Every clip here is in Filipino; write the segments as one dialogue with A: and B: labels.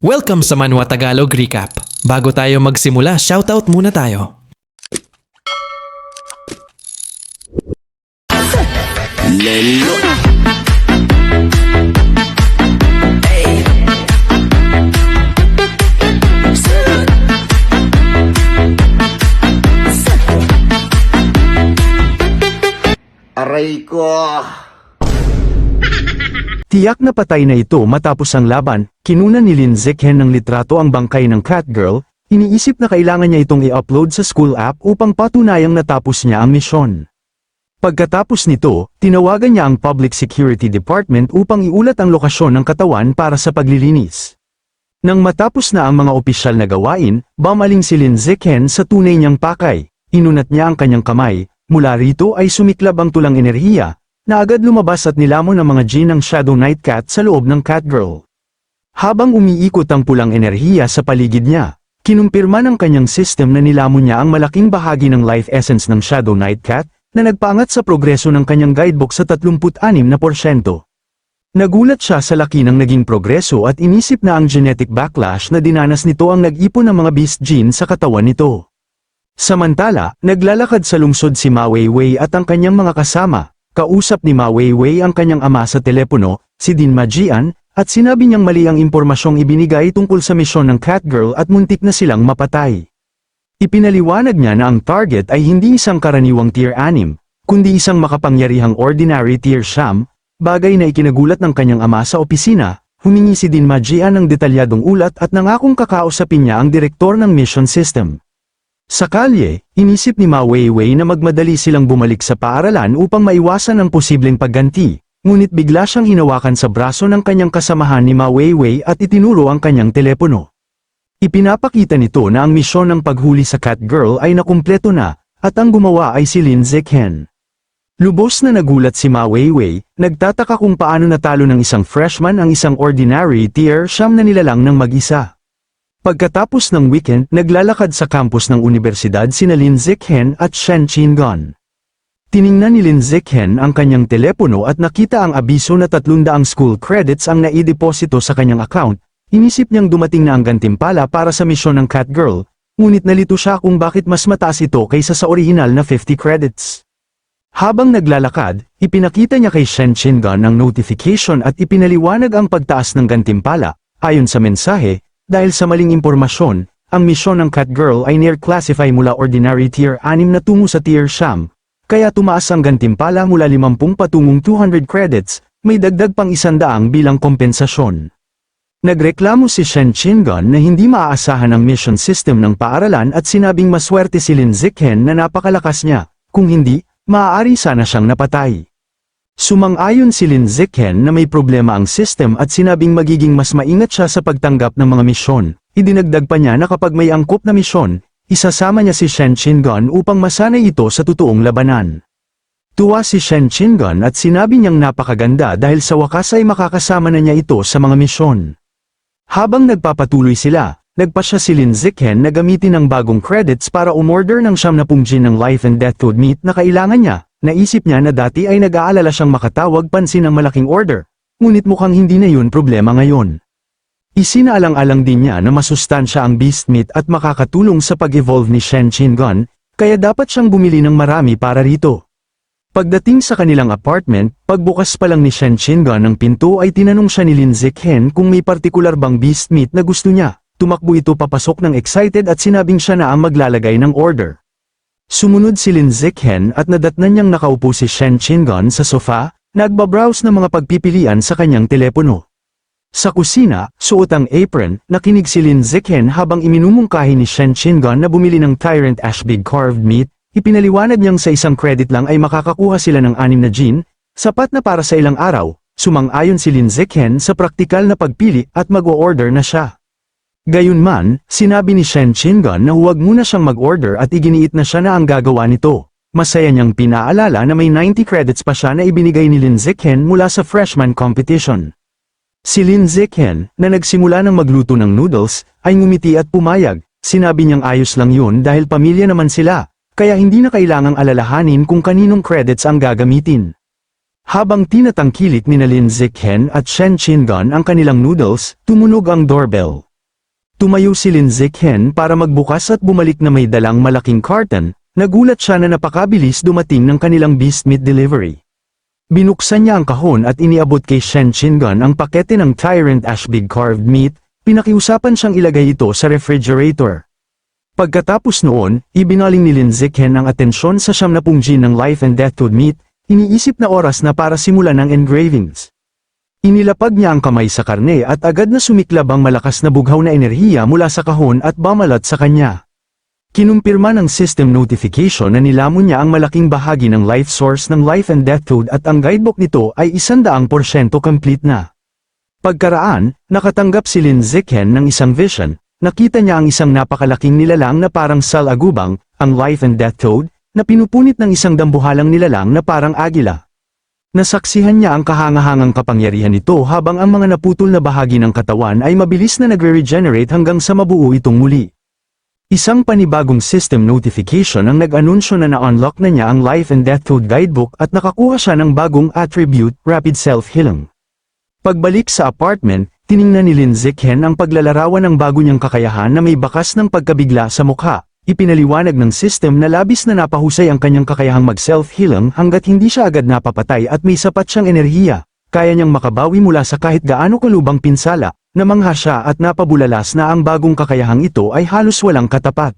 A: Welcome sa Manwa Tagalog Recap. Bago tayo magsimula, shoutout muna tayo.
B: Lelo. Aray ko.
C: Tiyak na patay na ito matapos ang laban, kinunan ni Lin Zichen ng litrato ang bangkay ng Catgirl, iniisip na kailangan niya itong i-upload sa school app upang patunayang natapos niya ang misyon. Pagkatapos nito, tinawagan niya ang Public Security Department upang iulat ang lokasyon ng katawan para sa paglilinis. Nang matapos na ang mga opisyal na gawain, bumaling si Lin Zichen sa tunay niyang pakay, inunat niya ang kanyang kamay, mula rito ay sumiklab ang tulang enerhiya, na agad lumabas at nilamon ang mga gene ng Shadow Knight Cat sa loob ng Catgirl. Habang umiikot ang pulang enerhiya sa paligid niya, kinumpirma ng kanyang system na nilamon niya ang malaking bahagi ng life essence ng Shadow Knight Cat, na nagpaangat sa progreso ng kanyang guidebook sa 36%. Nagulat siya sa laki ng naging progreso at inisip na ang genetic backlash na dinanas nito ang nag-ipon ng mga beast gene sa katawan nito. Samantala, naglalakad sa lungsod si Ma Weiwei at ang kanyang mga kasama. Kausap ni Ma Weiwei ang kanyang ama sa telepono, si Din Majian, at sinabi niyang mali ang impormasyong ibinigay tungkol sa misyon ng Catgirl at muntik na silang mapatay. Ipinaliwanag niya na ang target ay hindi isang karaniwang tier 6, kundi isang makapangyarihang ordinary tier 9, bagay na ikinagulat ng kanyang ama sa opisina. Humingi si Din Majian ng detalyadong ulat at nangakong kakausapin niya ang direktor ng mission system. Sa kalye, inisip ni Ma Weiwei na magmadali silang bumalik sa paaralan upang maiwasan ang posibleng pagganti, ngunit bigla siyang hinawakan sa braso ng kanyang kasamahan ni Ma Weiwei at itinuro ang kanyang telepono. Ipinapakita nito na ang misyon ng paghuli sa Catgirl ay nakumpleto na, at ang gumawa ay si Lin Zichen. Lubos na nagulat si Ma Weiwei, nagtataka kung paano natalo ng isang freshman ang isang ordinary tier 9 na nilalang ng mag-isa. Pagkatapos ng weekend, naglalakad sa campus ng universidad sina Lin Zichen at Shen Qingan. Tiningnan ni Lin Zichen ang kanyang telepono at nakita ang abiso na 300 school credits ang naideposito sa kanyang account. Inisip niyang dumating na ang gantimpala para sa misyon ng Catgirl, ngunit nalito siya kung bakit mas mataas ito kaysa sa orihinal na 50 credits. Habang naglalakad, ipinakita niya kay Shen Qingan ang notification at ipinaliwanag ang pagtaas ng gantimpala. Ayon sa mensahe, dahil sa maling impormasyon, ang misyon ng Catgirl ay near-classify mula ordinary tier 6 na tungo sa tier 9, kaya tumaas ang gantimpala mula 50 patungong 200 credits, may dagdag pang 100 bilang kompensasyon. Nagreklamo si Shen Qingan na hindi maaasahan ang mission system ng paaralan at sinabing maswerte si Lin Zichen na napakalakas niya, kung hindi, maaari sana siyang napatay. Sumang-ayon si Lin Zichen na may problema ang system at sinabing magiging mas maingat siya sa pagtanggap ng mga misyon. Idinagdag pa niya na kapag may angkop na misyon, isasama niya si Shen Qingan upang masanay ito sa totoong labanan. Tuwa si Shen Qingan at sinabi niyang napakaganda dahil sa wakas ay makakasama na niya ito sa mga misyon. Habang nagpapatuloy sila, nagpasya si Lin Zichen na gamitin ang bagong credits para umorder ng 70 gin ng life and death code meat na kailangan niya. Naisip niya na dati ay nag-aalala siyang makatawag pansin ng malaking order, ngunit mukhang hindi na yun problema ngayon. Isinaalang-alang din niya na masustansya ang beast meat at makakatulong sa pag-evolve ni Shen Qingan, kaya dapat siyang bumili ng marami para rito. Pagdating sa kanilang apartment, pagbukas pa lang ni Shen Qingan ng pinto ay tinanong siya ni Lin Zichen kung may partikular bang beast meat na gusto niya. Tumakbo ito papasok ng excited at sinabing siya na ang maglalagay ng order. Sumunod si Lin Zichen at nadatnan niyang nakaupo si Shen Qingan sa sofa, nagbabrowse ng mga pagpipilian sa kanyang telepono. Sa kusina, suot ang apron, nakinig si Lin Zichen habang iminumungkahi ni Shen Qingan na bumili ng Tyrant Ash Big Carved Meat. Ipinaliwanag niyang sa isang credit lang ay makakakuha sila ng 6 na gin, sapat na para sa ilang araw. Sumang-ayon si Lin Zichen sa praktikal na pagpili at mag-o-order na siya. Gayunman, sinabi ni Shen Qingan na huwag muna siyang mag-order at iginiit na siya na ang gagawa nito. Masaya niyang pinaalala na may 90 credits pa siya na ibinigay ni Lin Zichen mula sa freshman competition. Si Lin Zichen, na nagsimula ng magluto ng noodles, ay ngumiti at pumayag. Sinabi niyang ayos lang yun dahil pamilya naman sila. Kaya hindi na kailangang alalahanin kung kaninong credits ang gagamitin. Habang tinatangkilik ni Lin Zichen at Shen Qingan ang kanilang noodles, tumunog ang doorbell. Tumayo si Lin Zichen para magbukas at bumalik na may dalang malaking carton. Nagulat siya na napakabilis dumating ng kanilang beast meat delivery. Binuksan niya ang kahon at iniabot kay Shen Chingon ang pakete ng Tyrant Ash Big Carved Meat. Pinakiusapan siyang ilagay ito sa refrigerator. Pagkatapos noon, ibinaling ni Lin Zichen ang atensyon sa 70 gin ng Life and Death Food Meat. Iniisip na oras na para simulan ang engravings. Inilapag niya ang kamay sa karne at agad na sumiklab ang malakas na bughaw na enerhiya mula sa kahon at bumalat sa kanya. Kinumpirma ng system notification na nilamon niya ang malaking bahagi ng life source ng Life and Death Food at ang guidebook nito ay 100% complete na. Pagkaraan, nakatanggap si Lin Zichen ng isang vision. Nakita niya ang isang napakalaking nilalang na parang salagubang, ang Life and Death Toad, na pinupunit ng isang dambuhalang nilalang na parang agila. Nasaksihan niya ang kahangahangang kapangyarihan nito habang ang mga naputol na bahagi ng katawan ay mabilis na nagre-regenerate hanggang sa mabuo itong muli. Isang panibagong system notification ang nag-anunsyo na na-unlock na niya ang Life and Death Toad Guidebook at nakakuha siya ng bagong attribute, Rapid Self-Healing. Pagbalik sa apartment, tiningnan ni Lin Zichen ang paglalarawan ng bago niyang kakayahan na may bakas ng pagkabigla sa mukha. Ipinaliwanag ng system na labis na napahusay ang kanyang kakayahang mag-self-healing hanggat hindi siya agad napapatay at may sapat siyang enerhiya. Kaya niyang makabawi mula sa kahit gaano kalubang pinsala. Namangha siya at napabulalas na ang bagong kakayahang ito ay halos walang katapat.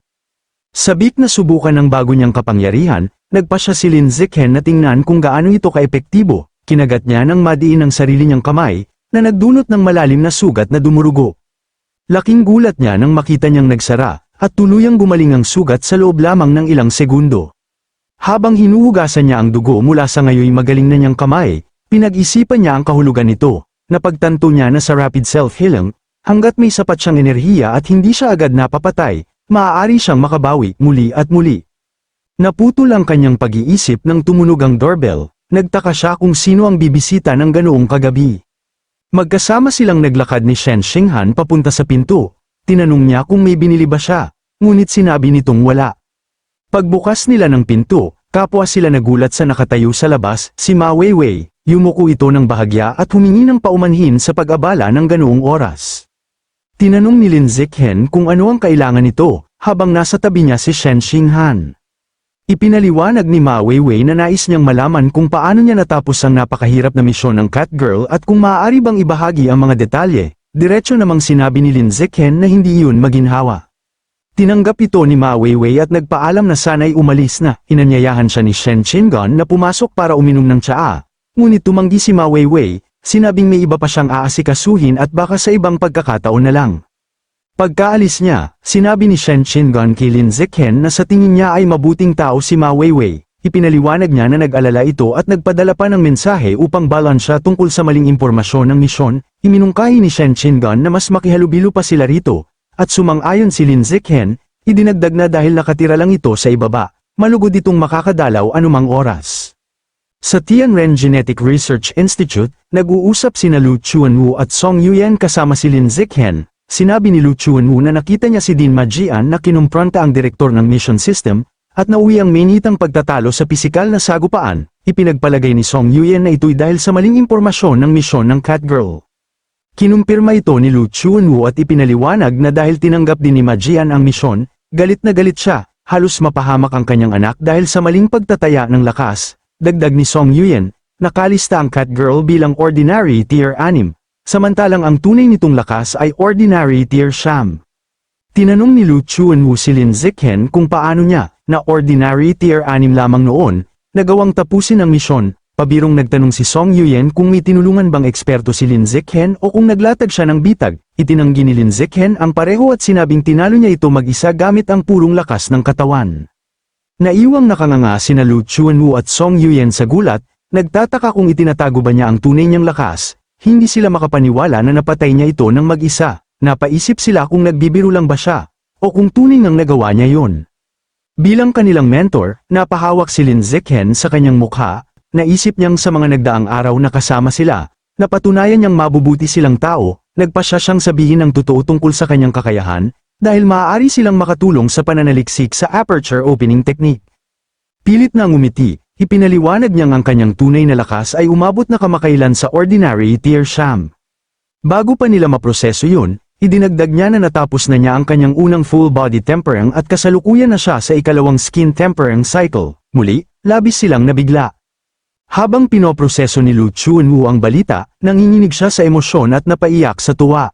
C: Sabik na subukan ng bago niyang kapangyarihan, nagpa siya si Lin Zichen na tingnan kung gaano ito kaepektibo. Kinagat niya ng madiin ang sarili niyang kamay, na nagdulot ng malalim na sugat na dumurugo. Laking gulat niya nang makita niyang nagsara, at tuluyang gumaling ang sugat sa loob lamang ng ilang segundo. Habang hinuhugasan niya ang dugo mula sa ngayoy magaling na niyang kamay, pinag-isipan niya ang kahulugan nito. Napagtanto niya na sa rapid self-healing, hanggat may sapat siyang enerhiya at hindi siya agad napapatay, maaari siyang makabawi muli at muli. Naputol ang kanyang pag-iisip nang tumunog ang doorbell. Nagtaka siya kung sino ang bibisita ng ganoong kagabi. Magkasama silang naglakad ni Shen Xinghan papunta sa pinto. Tinanong niya kung may binili ba siya, ngunit sinabi nitong wala. Pagbukas nila ng pinto, kapwa sila nagulat sa nakatayo sa labas, si Ma Weiwei. Yumuko ito ng bahagya at humingi ng paumanhin sa pag-abala ng ganoong oras. Tinanong ni Lin Zichen kung ano ang kailangan nito, habang nasa tabi niya si Shen Xinghan. Ipinaliwanag ni Ma Weiwei na nais niyang malaman kung paano niya natapos ang napakahirap na misyon ng Cat Girl at kung maaari bang ibahagi ang mga detalye. Diretso namang sinabi ni Lin Zichen na hindi yun maginhawa. Tinanggap ito ni Ma Weiwei at nagpaalam na sana'y umalis na. Inanyayahan siya ni Shen Chingon na pumasok para uminom ng tsaa. Ngunit tumanggi si Ma Weiwei, sinabing may iba pa siyang aasikasuhin at baka sa ibang pagkakataon na lang. Pagkaalis niya, sinabi ni Shen Chingon kay Lin Zichen na sa tingin niya ay mabuting tao si Ma Weiwei. Ipinaliwanag niya na nag-alala ito at nagpadala pa ng mensahe upang balansya tungkol sa maling impormasyon ng misyon. Iminungkahi ni Shen Chingon na mas makihalubilo pa sila rito, at sumang-ayon si Lin Zichen, idinagdag na dahil nakatira lang ito sa ibaba, malugod itong makakadalaw anumang oras. Sa Tianren Genetic Research Institute, nag-uusap sina Lu Chuanwu at Song Yuyan kasama si Lin Zichen. Sinabi ni Lu Chuanwu na nakita niya si Din Majian na kinumpronta ang direktor ng mission system, at nauwi ang mainitang pagtatalo sa pisikal na sagupaan. Ipinagpalagay ni Song Yuyan na ito'y dahil sa maling impormasyon ng misyon ng Cat Girl. Kinumpirma ito ni Lu Chuanwu at ipinaliwanag na dahil tinanggap din ni Majian ang misyon, galit na galit siya, halos mapahamak ang kanyang anak dahil sa maling pagtataya ng lakas. Dagdag ni Song Yuyan, nakalista ang Cat Girl bilang Ordinary Tier 6, samantalang ang tunay nitong lakas ay Ordinary Tier 9. Tinanong ni Lu Chuanwu si Lin Zichen kung paano niya, na Ordinary Tier 6 lamang noon, nagawang tapusin ang misyon. Pabirong nagtanong si Song Yuyan kung may tinulungan bang eksperto si Lin Zichen o kung naglatag siya ng bitag. Itinanggi ni Lin Zichen ang pareho at sinabing tinalo niya ito mag-isa gamit ang purong lakas ng katawan. Naiwang nakanganga sina Lu Chuanwu at Song Yuyan sa gulat, nagtataka kung itinatago ba niya ang tunay niyang lakas. Hindi sila makapaniwala na napatay niya ito ng mag-isa. Napaisip sila kung nagbibiro lang ba siya, o kung tunay ngang nagawa niya yon. Bilang kanilang mentor, napahawak si Lin Zichen sa kanyang mukha. Naisip niyang sa mga nagdaang araw na kasama sila, napatunayan niyang mabubuti silang tao, nagpasya siyang sabihin ang totoo tungkol sa kanyang kakayahan, dahil maaari silang makatulong sa pananaliksik sa aperture opening technique. Pilit na ngumiti, ipinaliwanag niyang ang kanyang tunay na lakas ay umabot na kamakailan sa Ordinary Tier 9. Bago pa nila maproseso yun, Idinagdag niya na natapos na niya ang kanyang unang full-body tempering at kasalukuyan na siya sa ikalawang skin tempering cycle. Muli, labis silang nabigla. Habang pinoproseso ni Lu Chunwoo ang balita, nanginginig siya sa emosyon at napaiyak sa tuwa.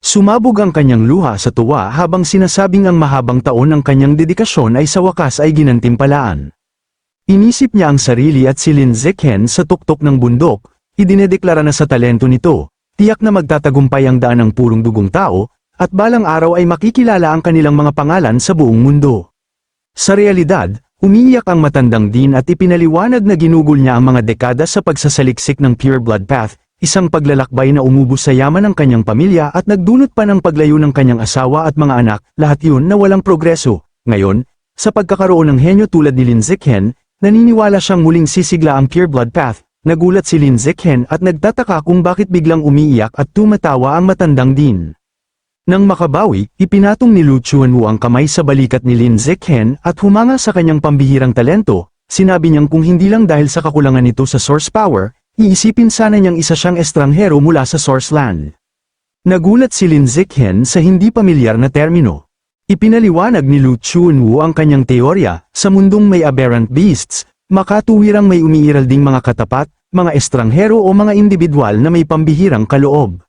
C: Sumabog ang kanyang luha sa tuwa habang sinasabing ang mahabang taon ng kanyang dedikasyon ay sa wakas ay ginantimpalaan. Inisip niya ang sarili at si Lin Zichen sa tuktok ng bundok, idinedeklara na sa talento nito. Tiyak na magtatagumpay ang daan ng purong dugong tao, at balang araw ay makikilala ang kanilang mga pangalan sa buong mundo. Sa realidad, umiiyak ang matandang Dean at ipinaliwanag na ginugol niya ang mga dekada sa pagsasaliksik ng Pure Blood Path, isang paglalakbay na umubos sa yaman ng kanyang pamilya at nagdulot pa ng paglayo ng kanyang asawa at mga anak, lahat yun na walang progreso. Ngayon, sa pagkakaroon ng henyo tulad ni Lin Zichen, naniniwala siyang muling sisigla ang Pure Blood Path. Nagulat si Lin Zichen at nagtataka kung bakit biglang umiiyak at tumatawa ang matandang Dean. Nang makabawi, ipinatong ni Lu Chunwoo ang kamay sa balikat ni Lin Zichen at humanga sa kanyang pambihirang talento. Sinabi niyang kung hindi lang dahil sa kakulangan nito sa source power, iisipin sana niyang isa siyang estranghero mula sa source land. Nagulat si Lin Zichen sa hindi pamilyar na termino. Ipinaliwanag ni Lu Chunwoo ang kanyang teorya, sa mundong may aberrant beasts, makatuwirang may umiiral ding mga katapat, mga estranghero o mga individual na may pambihirang kaloob.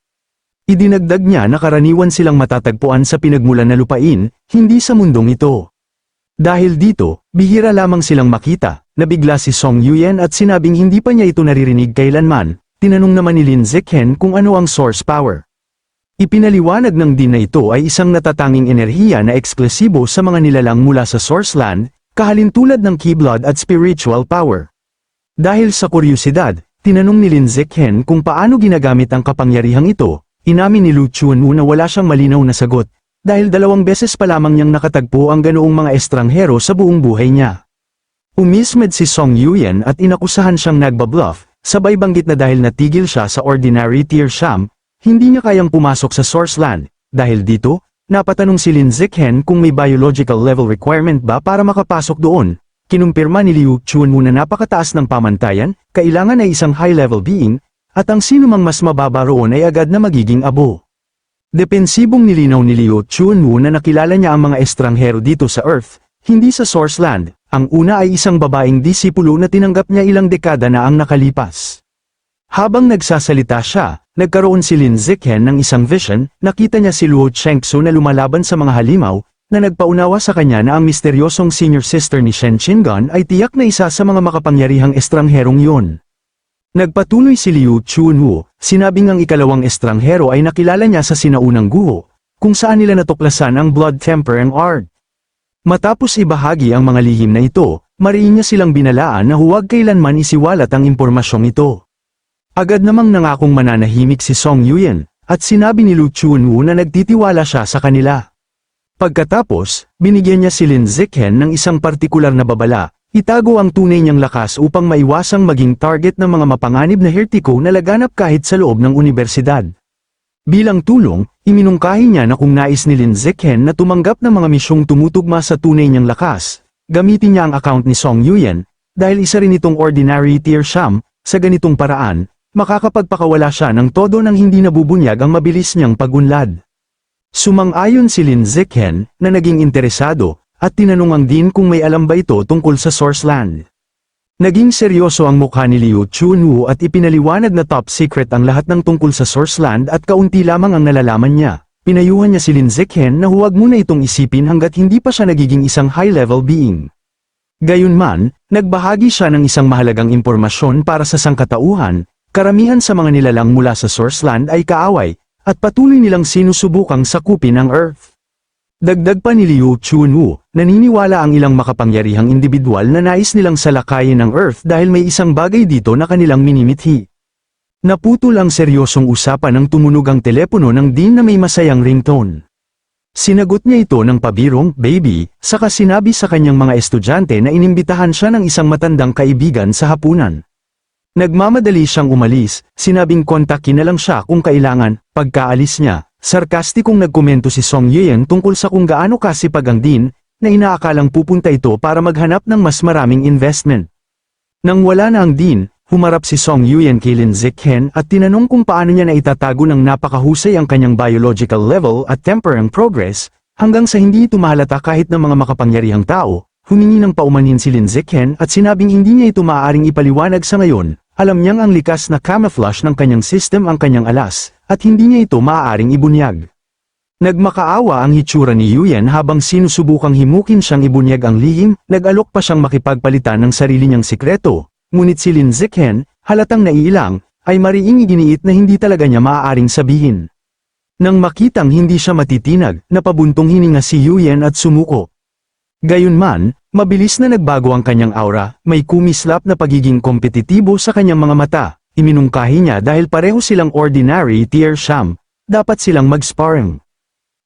C: Idinagdag niya na karaniwan silang matatagpuan sa pinagmulan na lupain, hindi sa mundong ito. Dahil dito, bihira lamang silang makita, nabigla si Song Yuyen at sinabing hindi pa niya ito naririnig kailanman. Tinanong naman ni Lin Zichen kung ano ang source power. Ipinaliwanag ng Dean na ito ay isang natatanging enerhiya na eksklusibo sa mga nilalang mula sa source land, kahalintulad ng Ki Blood at spiritual power. Dahil sa kuryosidad, tinanong ni Lin Zichen kung paano ginagamit ang kapangyarihang ito. Inamin ni Lu Chunwoo na wala siyang malinaw na sagot, dahil 2 beses pa lamang niyang nakatagpo ang ganoong mga estranghero sa buong buhay niya. Umismed si Song Yuyen at inakusahan siyang nagbabluff, sabay banggit na dahil natigil siya sa ordinary tier sham, hindi niya kayang pumasok sa source land. Dahil dito, napatanong si Lin Zichen kung may biological level requirement ba para makapasok doon. Kinumpirma ni Liu Chunwoo na napakataas ng pamantayan, kailangan ay isang high-level being, at ang sinumang mas mababa roon ay agad na magiging abo. Depensibong nilinaw ni Liu Chunwoo na nakilala niya ang mga estranghero dito sa Earth, hindi sa source land. Ang una ay isang babaeng disipulo na tinanggap niya ilang dekada na ang nakalipas. Habang nagsasalita siya, nagkaroon si Lin Zichen ng isang vision, nakita niya si Luo Chengxu na lumalaban sa mga halimaw, na nagpaunawa sa kanya na ang misteryosong senior sister ni Shen Qingan ay tiyak na isa sa mga makapangyarihang estrangherong yun. Nagpatuloy si Liu Chunwoo, sinabing ang ikalawang estranghero ay nakilala niya sa sinaunang guho, kung saan nila natuklasan ang blood tempering art. Matapos ibahagi ang mga lihim na ito, mariin niya silang binalaan na huwag kailanman isiwalat ang impormasyong ito. Agad namang nangakong mananahimik si Song Yuyen, at sinabi ni Lu Chunwoo na nagtitiwala siya sa kanila. Pagkatapos, binigyan niya si Lin Zichen ng isang partikular na babala, itago ang tunay niyang lakas upang maiwasang maging target ng mga mapanganib na hertiko na laganap kahit sa loob ng unibersidad. Bilang tulong, iminungkahi niya na kung nais ni Lin Zichen na tumanggap ng mga misyong tumutugma sa tunay niyang lakas, gamitin niya ang account ni Song Yuyen, dahil isa rin itong ordinary tier sham, sa ganitong paraan, makakapagpakawala siya ng todo nang hindi nabubunyag ang mabilis niyang pagunlad. Sumang-ayon si Lin Zichen, na naging interesado, at tinanong ang Dean kung may alam ba ito tungkol sa source land. Naging seryoso ang mukha ni Liu Chunwoo at ipinaliwanag na top secret ang lahat ng tungkol sa source land at kaunti lamang ang nalalaman niya. Pinayuhan niya si Lin Zichen na huwag muna itong isipin hanggat hindi pa siya nagiging isang high-level being. Gayunman, nagbahagi siya ng isang mahalagang impormasyon para sa sangkatauhan. Karamihan sa mga nilalang mula sa source land ay kaaway, at patuloy nilang sinusubukang sakupin ang Earth. Dagdag pa ni Liu Chunwoo, naniniwala ang ilang makapangyarihang individual na nais nilang salakayin ang Earth dahil may isang bagay dito na kanilang minimithi. Naputol ang seryosong usapan ng tumunog ang telepono ng Dean na may masayang ringtone. Sinagot niya ito ng pabirong, "Baby," saka sinabi sa kanyang mga estudyante na inimbitahan siya ng isang matandang kaibigan sa hapunan. Nagmamadali siyang umalis, sinabing kontakin na lang siya kung kailangan. Pagkaalis niya, sarkastikong nagkomento si Song Yuyen tungkol sa kung gaano kasipag ang Dean, na inaakalang pupunta ito para maghanap ng mas maraming investment. Nang wala na ang Dean, humarap si Song Yuyan kay Lin Zichen at tinanong kung paano niya na itatago ng napakahusay ang kanyang biological level at temperang progress, hanggang sa hindi ito mahalata kahit ng mga makapangyarihang tao. Humingi ng paumanhin si Lin Zichen at sinabing hindi niya ito maaaring ipaliwanag sa ngayon. Alam niyang ang likas na camouflage ng kanyang system ang kanyang alas, at hindi niya ito maaaring ibunyag. Nagmakaawa ang hitsura ni Yuyan habang sinusubukang himukin siyang ibunyag ang lihim, nag-alok pa siyang makipagpalitan ng sarili niyang sikreto, ngunit si Lin Zichen, halatang naiilang, ay mariing iginiit na hindi talaga niya maaaring sabihin. Nang makitang hindi siya matitinag, napabuntong hininga si Yuyan at sumuko. Gayunman, mabilis na nagbago ang kanyang aura, may kumislap na pagiging kompetitibo sa kanyang mga mata, iminungkahi niya dahil pareho silang ordinary tier sham, dapat silang mag-sparring.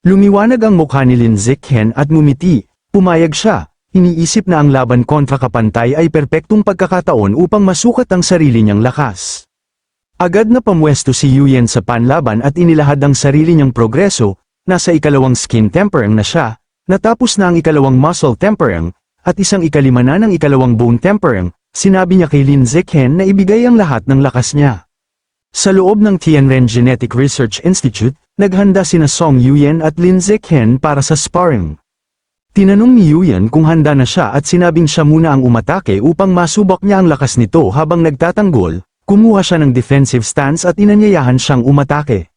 C: Lumiwanag ang mukha ni Lin Zichen at ngumiti, pumayag siya, iniisip na ang laban kontra kapantay ay perpektong pagkakataon upang masukat ang sarili niyang lakas. Agad na pamwesto si Yuyan sa panlaban at inilahad ang sarili niyang progreso, nasa ikalawang skin temperang na siya, natapos na ang ikalawang muscle temperang, at isang ikalima na ng ikalawang bone temperang, sinabi niya kay Lin Zichen na ibigay ang lahat ng lakas niya. Sa loob ng Tianren Genetic Research Institute, naghanda sina Song Yuyan at Lin Zichen para sa sparring. Tinanong ni Yuyan kung handa na siya at sinabing siya muna ang umatake upang masubok niya ang lakas nito habang nagtatanggol, kumuha siya ng defensive stance at inanyayahan siyang umatake.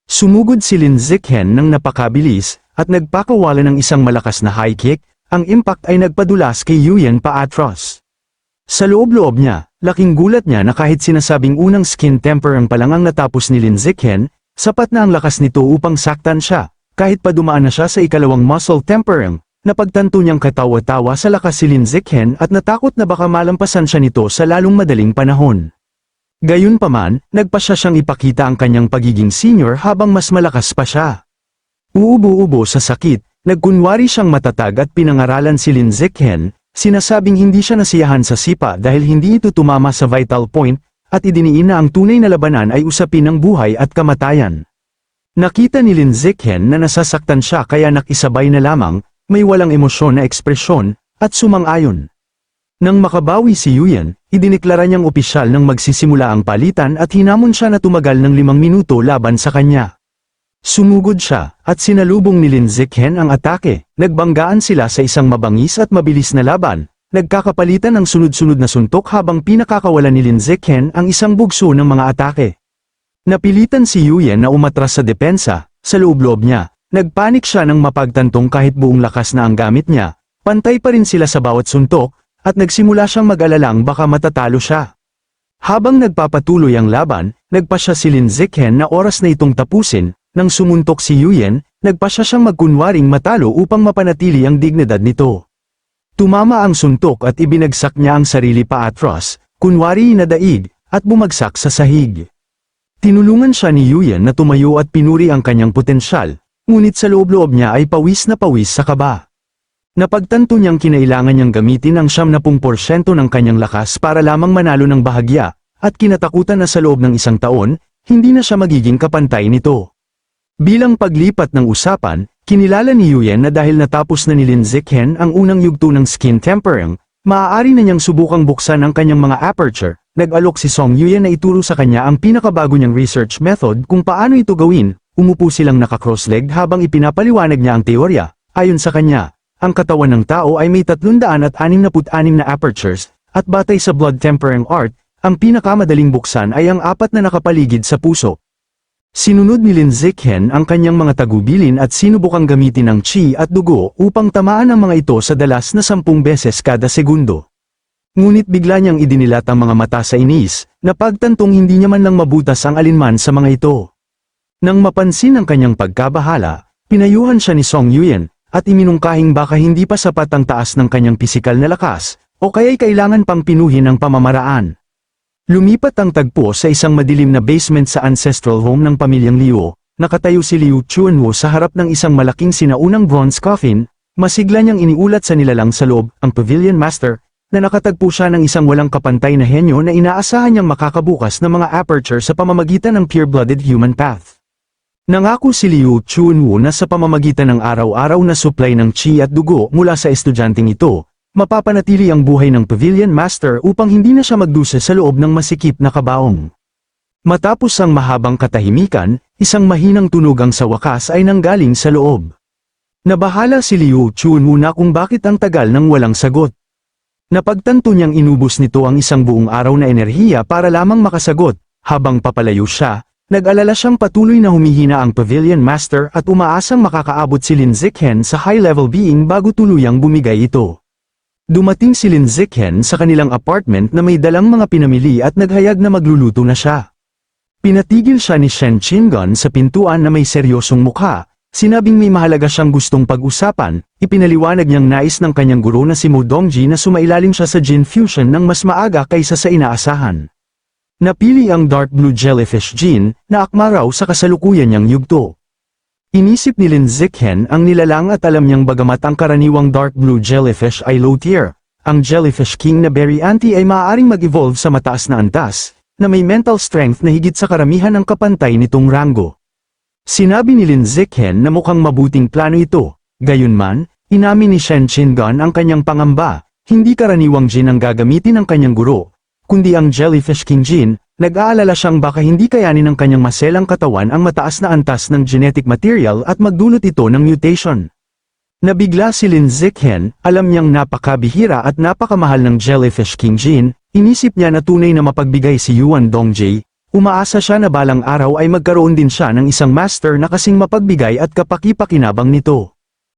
C: Sumugod si Lin Zichen ng napakabilis, at nagpakawala ng isang malakas na high kick, ang impact ay nagpadulas kay Yuyan paatros. Sa loob-loob niya, laking gulat niya na kahit sinasabing unang skin temperang pa lang ang natapos ni Lin Zichen, sapat na ang lakas nito upang saktan siya, kahit pa dumaan na siya sa ikalawang muscle temperang, napagtanto niyang katawa-tawa sa lakas si Lin Zichen at natakot na baka malampasan siya nito sa lalong madaling panahon. Gayunpaman, nagpasya siyang ipakita ang kanyang pagiging senior habang mas malakas pa siya. Uubo-ubo sa sakit, nagkunwari siyang matatag at pinangaralan si Lin Zichen, sinasabing hindi siya nasiyahan sa sipa dahil hindi ito tumama sa vital point, at idiniin na ang tunay na labanan ay usapin ng buhay at kamatayan. Nakita ni Lin Zichen na nasasaktan siya kaya nakisabay na lamang, may walang emosyon na ekspresyon, at sumang-ayon. Nang makabawi si Yuyan, idineklara niyang opisyal nang magsisimula ang palitan at hinamon siya na tumagal ng 5 minuto laban sa kanya. Sumugod siya, at sinalubong ni Lin Zichen ang atake, nagbanggaan sila sa isang mabangis at mabilis na laban, nagkakapalitan ng sunod-sunod na suntok habang pinakakawalan ni Lin Zichen ang isang bugso ng mga atake. Napilitan si Yuyan na umatras sa depensa, sa loob-loob niya, nagpanik siya nang mapagtantong kahit buong lakas na ang gamit niya, pantay pa rin sila sa bawat suntok, at nagsimula siyang mag-alalang baka matatalo siya. Habang nagpapatuloy ang laban, nagpasya si Lin Zichen na oras na itong tapusin. Nang sumuntok si Yuyan, nagpasya siyang magkunwaring matalo upang mapanatili ang dignidad nito. Tumama ang suntok at ibinagsak niya ang sarili paatros, kunwari nadaig, at bumagsak sa sahig. Tinulungan siya ni Yuyan na tumayo at pinuri ang kanyang potensyal, ngunit sa loob-loob niya ay pawis na pawis sa kaba. Napagtanto niyang kinailangan niyang gamitin ang 70% ng kanyang lakas para lamang manalo ng bahagya, at kinatakutan na sa loob ng 1 taon, hindi na siya magiging kapantay nito. Bilang paglipat ng usapan, kinilala ni Yuyan na dahil natapos na ni Lin Zichen ang unang yugto ng skin temperang, maaari na niyang subukang buksan ang kanyang mga aperture. Nag-alok si Song Yuyan na ituro sa kanya ang pinakabago niyang research method kung paano ito gawin. Umupo silang naka-cross-leg habang ipinapaliwanag niya ang teorya. Ayon sa kanya, ang katawan ng tao ay may 366 na apertures, at batay sa blood temperang art, ang pinakamadaling buksan ay ang 4 na nakapaligid sa puso. Sinunod ni Lin Zichen ang kanyang mga tagubilin at sinubukang gamitin ang chi at dugo upang tamaan ang mga ito sa dalas na 10 beses kada segundo. Ngunit bigla niyang idinilat ang mga mata sa inis, napagtantong hindi niya man lang mabutas ang alinman sa mga ito. Nang mapansin ang kanyang pagkabahala, pinayuhan siya ni Song Yuyan, at iminungkahing baka hindi pa sapat ang taas ng kanyang pisikal na lakas, o kaya'y kailangan pang pinuhin ang pamamaraan. Lumipat ang tagpo sa isang madilim na basement sa ancestral home ng pamilyang Liu. Nakatayo si Liu Chuanwu sa harap ng isang malaking sinaunang bronze coffin, masigla niyang iniulat sa nilalang sa loob, ang Pavilion Master, na nakatagpo siya ng isang walang kapantay na henyo na inaasahan niyang makakabukas ng mga aperture sa pamamagitan ng pure-blooded human path. Nangako si Liu Chuanwu na sa pamamagitan ng araw-araw na supply ng chi at dugo mula sa estudyanteng ito, Mapapanatili ang buhay ng Pavilion Master upang hindi na siya magdusa sa loob ng masikip na kabaong. Matapos ang mahabang katahimikan, isang mahinang tunog ang sa wakas ay nanggaling sa loob. Nabahala si Liu Chun muna kung bakit ang tagal nang walang sagot. Napagtanto niyang inubos nito ang isang buong araw na enerhiya para lamang makasagot. Habang papalayo siya, nag-alala siyang patuloy na humihina ang Pavilion Master at umaasang makakaabot si Lin Zikhen sa high-level being bago tuluyang bumigay ito. Dumating si Lin Zikhen sa kanilang apartment na may dalang mga pinamili at naghayag na magluluto na siya. Pinatigil siya ni Shen Chingon sa pintuan na may seryosong mukha, sinabing may mahalaga siyang gustong pag-usapan, ipinaliwanag niyang nais ng kanyang guro na si Mo Dongji na sumailalim siya sa Jin Fusion ng mas maaga kaysa sa inaasahan. Napili ang Dark Blue Jellyfish Jin, na akma raw sa kasalukuyan niyang yugto. Inisip ni Lin Zikhen ang nilalang at alam niyang bagamat ang karaniwang Dark Blue Jellyfish ay low tier, ang Jellyfish King na Berry Anti ay maaaring mag-evolve sa mataas na antas, na may mental strength na higit sa karamihan ng kapantay nitong rango. Sinabi ni Lin Zikhen na mukhang mabuting plano ito, gayunman, inamin ni Shen Chingon ang kanyang pangamba, hindi karaniwang Jin ang gagamitin ng kanyang guro, kundi ang Jellyfish King Jin. Nag-aalala siyang baka hindi kayanin ng kanyang maselang katawan ang mataas na antas ng genetic material at magdulot ito ng mutation. Nabigla si Lin Zikhen, alam niyang napakabihira at napakamahal ng Jellyfish King Jin, inisip niya na tunay na mapagbigay si Yuan Dongji, umaasa siya na balang araw ay magkaroon din siya ng isang master na kasing mapagbigay at kapaki-pakinabang nito.